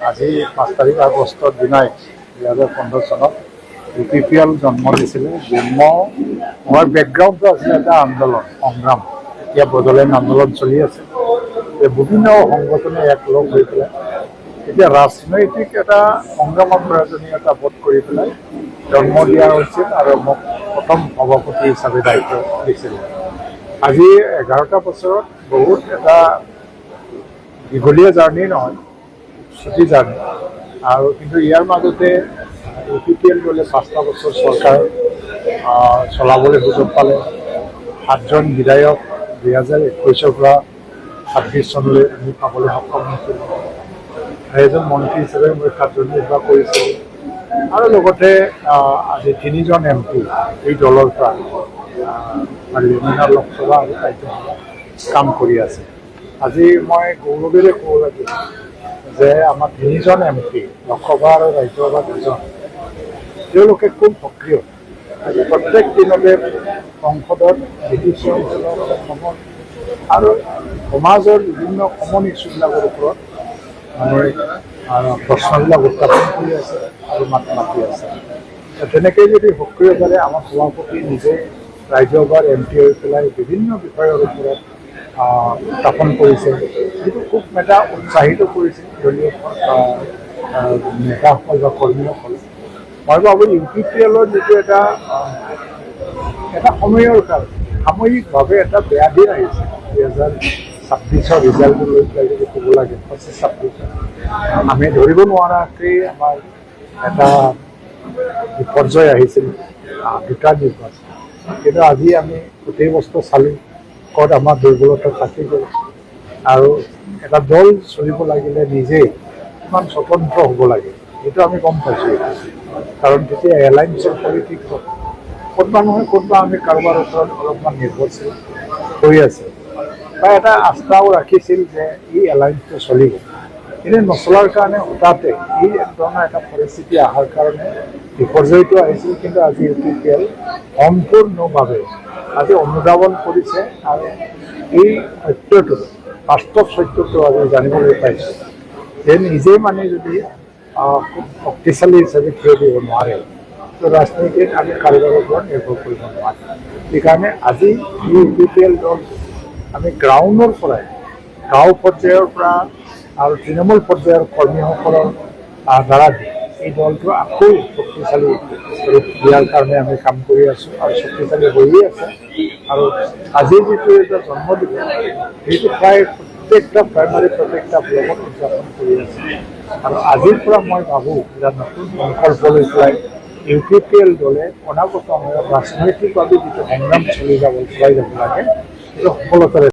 আজি 5 তাৰিখ আগষ্টৰ দিনাই 2015 চনত UPPL জন্ম দিছিলে। জন্ম হোৱাৰ বেকগ্ৰাউণ্ডটো আছিলে এটা আন্দোলন সংগ্ৰাম। এতিয়া বড়োলেণ্ড আন্দোলন চলি আছে। বিভিন্ন সংগঠনে একলগ হৈ পেলাই এতিয়া ৰাজনৈতিক এটা সংগ্ৰামৰ প্ৰয়োজনীয়তা বোধ কৰি পেলাই জন্ম দিয়া হৈছিল আৰু মোক প্ৰথম সভাপতি হিচাপে দায়িত্ব দিছিলে। আজি 11টা বছৰত বহুত এটা দীঘলীয়া জাৰ্ণি নহয়, ছুটি জাৰ্ণি আৰু কিন্তু ইয়াৰ মাজতে UPPL দলে 5টা বছৰ চৰকাৰ চলাবলৈ সুযোগ পালে। 7জন বিধায়ক 2021 পৰা 26 চনলৈ আমি পাবলৈ সক্ষম হৈছিলোঁ। এজন মন্ত্ৰী হিচাপে মই 7জন নিৰ্বাহ কৰিছিলোঁ আৰু লগতে আজি 3জন MP এই দলৰ পৰা পাৰ্লিয়ামেণ্ট লোকসভা আৰু ৰাজ্যসভা কাম কৰি আছে। আজি মই গৌৰৱেৰে ক'ব লাগিব যে আমাৰ 3জন MP লোকসভা আৰু ৰাজ্যসভা 2জন তেওঁলোকে খুব সক্ৰিয়। আজি প্ৰত্যেক দিনতে সংসদত বিদেশী অঞ্চলৰ অসমৰ আৰু সমাজৰ বিভিন্ন কমন ইছ্যুবিলাকৰ ওপৰত মানুহে প্ৰশ্নবিলাক উত্থাপন কৰি আছে আৰু মাত মাতি আছে। তেনেকৈ যদি সক্ৰিয়তাৰে আমাৰ সভাপতি নিজে ৰাজ্যসভাৰ MP হৈ পেলাই বিভিন্ন বিষয়ৰ ওপৰত উত্থাপন কৰিছে, সেইটো খুব এটা উৎসাহিত কৰিছে দলীয় নেতাসকল বা কৰ্মীসকলে। মই ভাবোঁ UPPLৰ যিটো এটা সময়ৰ কাৰণে সাময়িকভাৱে এটা বেয়া দিন আহিছে। 2026 ৰিজাল্টটো লৈ পেলাই যদি ক'ব লাগে 25-26 আমি ধৰিব নোৱাৰাকৈ আমাৰ এটা বিপৰ্যয় আহিছিল, 2টা নিৰ্বাচন। কিন্তু আজি আমি গোটেই বস্তু চালোঁ ক'ত আমাৰ দুৰ্বলতা থাকি গ'ল আৰু এটা দল চলিব লাগিলে নিজেই কিমান স্বতন্ত্ৰ হ'ব লাগে সেইটো আমি গম পাইছোঁ। কাৰণ তেতিয়া এলায়েন্সৰ পলিটিক্স ক'তবা নহয় ক'তবা আমি কাৰোবাৰ ওপৰত অলপমান নিৰ্ভৰশীল হৈ আছে বা এটা আস্থাও ৰাখিছিল যে এই এলায়েন্সটো চলিব। কিন্তু নচলাৰ কাৰণে হঠাতে এই ধৰণৰ এটা পৰিস্থিতি অহাৰ কাৰণে বিপৰ্যয়টো আহিছিল। কিন্তু আজি UPPL সম্পূৰ্ণভাৱে আজি অনুধাৱন কৰিছে আৰু এই সত্যটো বাস্তৱ সত্যটো আজি জানিবলৈ পাইছোঁ যে নিজেই মানে যদি খুব শক্তিশালী হিচাপে থিয় দিব নোৱাৰে তো ৰাজনীতিত আমি কাৰোবাৰ ওপৰত নিৰ্ভৰ কৰিব নোৱাৰোঁ। সেইকাৰণে আজি এই UPPL দল আমি গ্ৰাউণ্ডৰ পৰাই গাঁও পৰ্যায়ৰ পৰা আৰু তৃণমূল পৰ্যায়ৰ কৰ্মীসকলৰ দ্বাৰা এই দলটো আকৌ শক্তিশালী ৰূপ দিয়াৰ কাৰণে আমি কাম কৰি আছোঁ আৰু শক্তিশালী হৈয়ে আছে। আৰু আজি যিটো এটা জন্মদিন সেইটো প্ৰায় প্ৰত্যেকটা প্ৰাইমাৰী প্ৰত্যেকটা ব্লকত উদযাপন কৰি আছে। আৰু আজিৰ পৰা মই ভাবোঁ যে নতুন সংকল্প লৈ পেলাই UPPL দলে অনাগত সময়ত ৰাজনৈতিকভাৱে যিটো সংগ্ৰাম চলাই যাব লাগে সেইটো সফলতাৰে